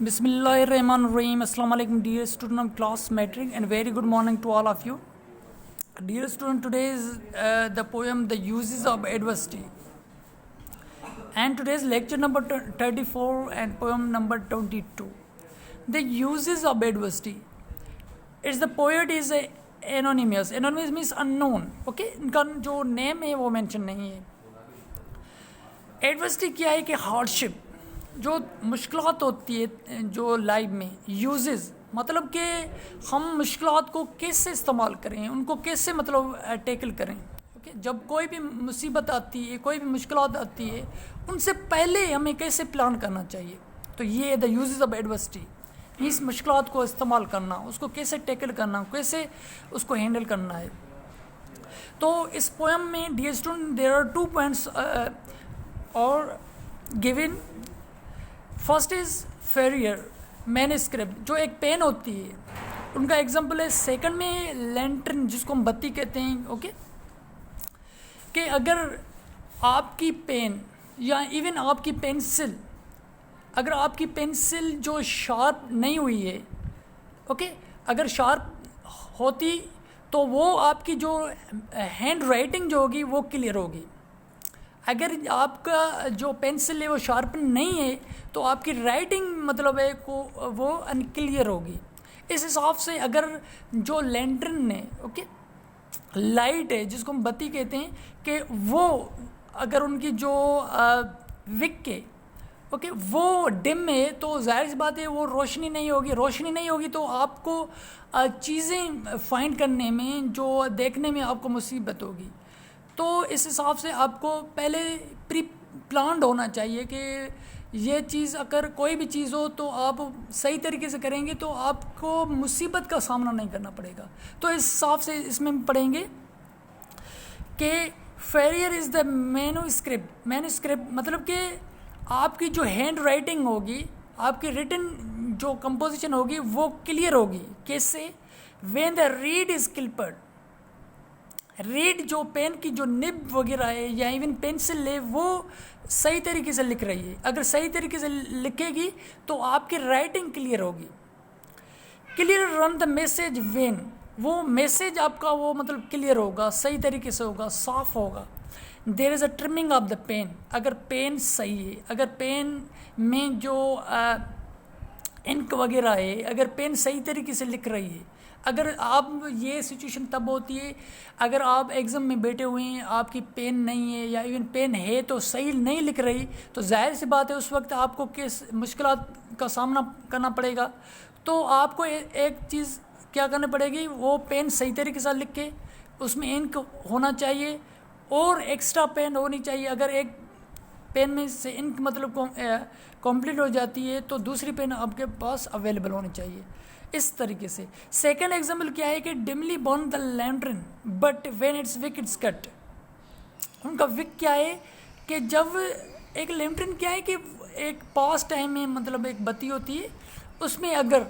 Bismillahirrahmanirrahim. Assalamu alaikum, dear student of class metric, and very good morning to all of you. Dear student, today is the poem "The Uses of Adversity," and today's lecture number 34 and poem number 22. The uses of adversity. It's the poet is anonymous. Anonymous means unknown. Okay, इनका जो name है वो mention नहीं है. Adversity क्या है कि hardship. जो मुश्किलात होती है जो लाइफ में यूजेस मतलब कि हम मुश्किलात को कैसे इस्तेमाल करें, उनको कैसे मतलब टैकल करें. ओके, जब कोई भी मुसीबत आती है, कोई भी मुश्किलात आती है, उनसे पहले हमें कैसे प्लान करना चाहिए. तो ये द यूजेस ऑफ एडवर्सिटी, इस मुश्किलात को इस्तेमाल करना, उसको कैसे टैकल करना, कैसे उसको हैंडल करना है. तो इस पोएम में dear student there are 2 points और given. First is fairer manuscript, जो एक पेन होती है उनका एग्जांपल है. सेकंड में लैंटर्न, जिसको हम बत्ती कहते हैं. ओके, कि अगर आपकी पेन या इवन आपकी पेंसिल, अगर आपकी पेंसिल जो शार्प नहीं हुई है, ओके, अगर शार्प होती तो वो आपकी जो हैंड राइटिंग जो होगी वो क्लियर होगी. अगर आपका जो पेंसिल है वो शार्पन नहीं है तो आपकी राइटिंग मतलब है को वो अनक्लियर होगी. इस हिसाब से अगर जो लैंटर्न ने, ओके, लाइट है जिसको हम बत्ती कहते हैं, कि वो अगर उनकी जो विक के, ओके, वो डिम है तो जाहिर सी बात है वो रोशनी नहीं होगी. रोशनी नहीं होगी तो आपको चीज़ें फाइंड करने में, जो देखने में आपको मुसीबत होगी. तो इस हिसाब से आपको पहले प्री प्लान्ड होना चाहिए कि ये चीज़, अगर कोई भी चीज़ हो तो आप सही तरीके से करेंगे तो आपको मुसीबत का सामना नहीं करना पड़ेगा. तो इस हिसाब से इसमें पढ़ेंगे कि फेरियर इज़ द मैन्युस्क्रिप्ट. मैन्युस्क्रिप्ट मतलब कि आपकी जो हैंड राइटिंग होगी, आपकी रिटन जो कंपोजिशन होगी वो क्लियर होगी. कैसे? When the reed is clipped. Reed जो पेन की जो निब वगैरह है या इवन पेंसिल है वो सही तरीके से लिख रही है. अगर सही तरीके से लिखेगी तो आपकी राइटिंग क्लियर होगी. Clear run the message when, वो मैसेज आपका वो मतलब क्लियर होगा, सही तरीके से होगा, साफ होगा. There is a trimming of the pen, अगर पेन सही है, अगर पेन में जो इंक वगैरह है, अगर पेन सही तरीके से लिख रही है. अगर आप, ये सिचुएशन तब होती है अगर आप एग्ज़ाम में बैठे हुए हैं, आपकी पेन नहीं है या इवन पेन है तो सही नहीं लिख रही, तो जाहिर सी बात है उस वक्त आपको किस मुश्किलात का सामना करना पड़ेगा. तो आपको एक चीज़ क्या करनी पड़ेगी, वो पेन सही तरीके से लिख के उसमें इंक होना चाहिए और एक्स्ट्रा पेन होनी चाहिए. अगर एक पेन में से इंक मतलब कंप्लीट हो जाती है तो दूसरी पेन आपके पास अवेलेबल होनी चाहिए. इस तरीके से. सेकेंड एग्जाम्पल क्या है कि dimly burn the lantern but when its wick it's cut. उनका विक क्या है कि जब एक लैंटर्न क्या है कि एक पास टाइम में मतलब एक बत्ती होती है, उसमें अगर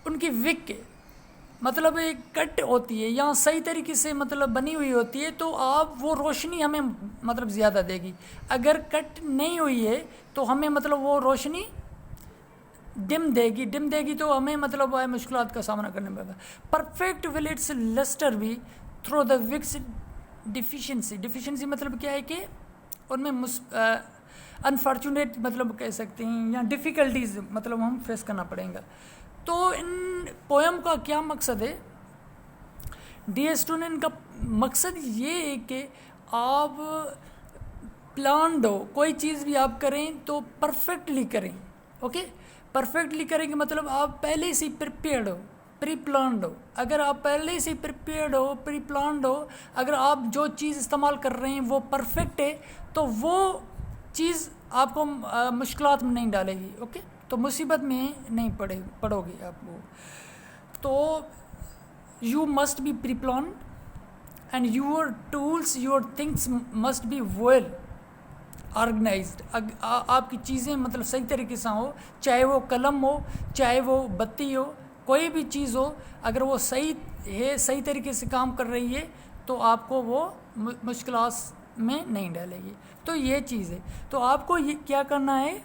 उनकी विक मतलब एक कट होती है या सही तरीके से मतलब बनी हुई होती है तो आप वो रोशनी हमें मतलब ज़्यादा देगी. अगर कट नहीं हुई है तो हमें मतलब वो रोशनी डिम देगी तो हमें मतलब मुश्किलात का सामना करना पड़ेगा. Perfect will its lustre be through the wick's deficiency. Deficiency मतलब क्या है कि उनमें अनफॉर्चुनेट मतलब कह सकते हैं या डिफ़िकल्टीज मतलब हम फेस करना पड़ेगा. तो इन पोएम का क्या मकसद है डियर स्टूडेंट? का मकसद ये है कि आप प्लान्ड हो, कोई चीज़ भी आप करें तो परफेक्टली करें. ओके, परफेक्टली करेंगे मतलब आप पहले से प्रिपेयर्ड हो, प्री प्लान्ड हो. अगर आप पहले से प्रिपेयर्ड हो, प्री प्लान्ड हो, अगर आप जो चीज़ इस्तेमाल कर रहे हैं वो परफेक्ट है तो वो चीज़ आपको मुश्किलात में नहीं डालेगी. ओके, तो मुसीबत में नहीं पड़ोगे आपको. तो you must be pre planned and your tools, your things must be well organised. आपकी चीज़ें मतलब सही तरीके से हो, चाहे वो कलम हो, चाहे वो बत्ती हो, कोई भी चीज़ हो, अगर वो सही है, सही तरीके से काम कर रही है तो आपको वो मुश्किलात में नहीं डालेगी. तो ये चीज़ है. तो आपको ये क्या करना है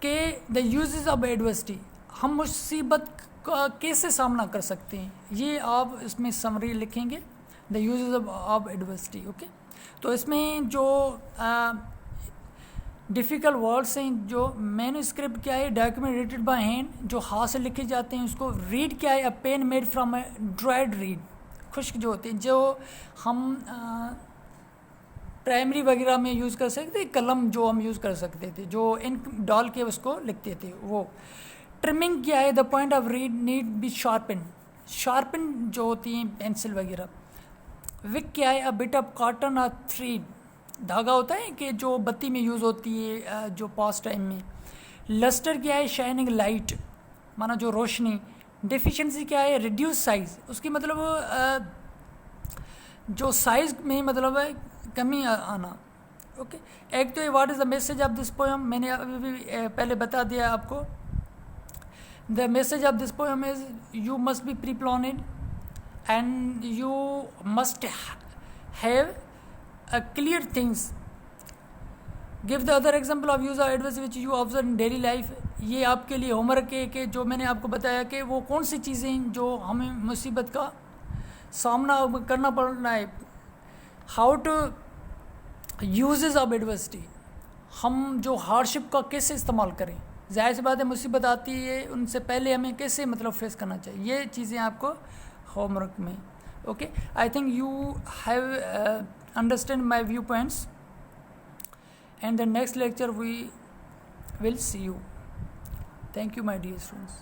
कि द यूजेस ऑफ एडवर्सिटी, हम मुसीबत का कैसे सामना कर सकते हैं, ये आप इसमें समरी लिखेंगे, the uses of adversity. Okay, तो इसमें जो डिफ़िकल्ट वर्ड्स हैं, जो मैन्युस्क्रिप्ट क्या है, डॉक्यूमेंट रिटेड बाय हैंड, जो हाथ से लिखे जाते हैं उसको रीड क्या है, a pen made from a dried reed, खुश्क जो होते हैं, जो हम प्राइमरी वगैरह में यूज़ कर सकते थे, कलम जो हम यूज़ कर सकते थे, जो इंक डाल के उसको लिखते थे वो। ट्रिमिंग क्या है, the point of read need be sharpen जो होती हैं पेंसिल वगैरह। विक क्या है, अ बिट ऑफ कॉटन और थ्रेड, धागा होता है कि जो बत्ती में यूज़ होती है जो पास्ट टाइम में। लस्टर क्या है, शाइनिंग लाइट, माना जो रोशनी। डिफिशिएंसी क्या है, रिड्यूस साइज, उसकी मतलब जो साइज में मतलब है कमी आना। ओके, एक तो ये what is the message of this poem, मैंने अभी भी पहले बता दिया आपको। The message of this poem is you must be pre planned and you must have a clear things. Give the other example of use of adverb which you observe in daily life. ये आपके लिए homework है कि जो मैंने आपको बताया कि वो कौन सी चीज़ें हैं जो हमें मुसीबत का सामना करना पड़ रहा है। How to uses of adversity, हम जो हार्डशिप का कैसे इस्तेमाल करें, जाहिर सी बात है मुसीबत आती है उनसे पहले हमें कैसे मतलब फेस करना चाहिए, ये चीज़ें आपको होमवर्क में। Okay, I think you have understand my viewpoints, and the next lecture we will see you. Thank you my dear students.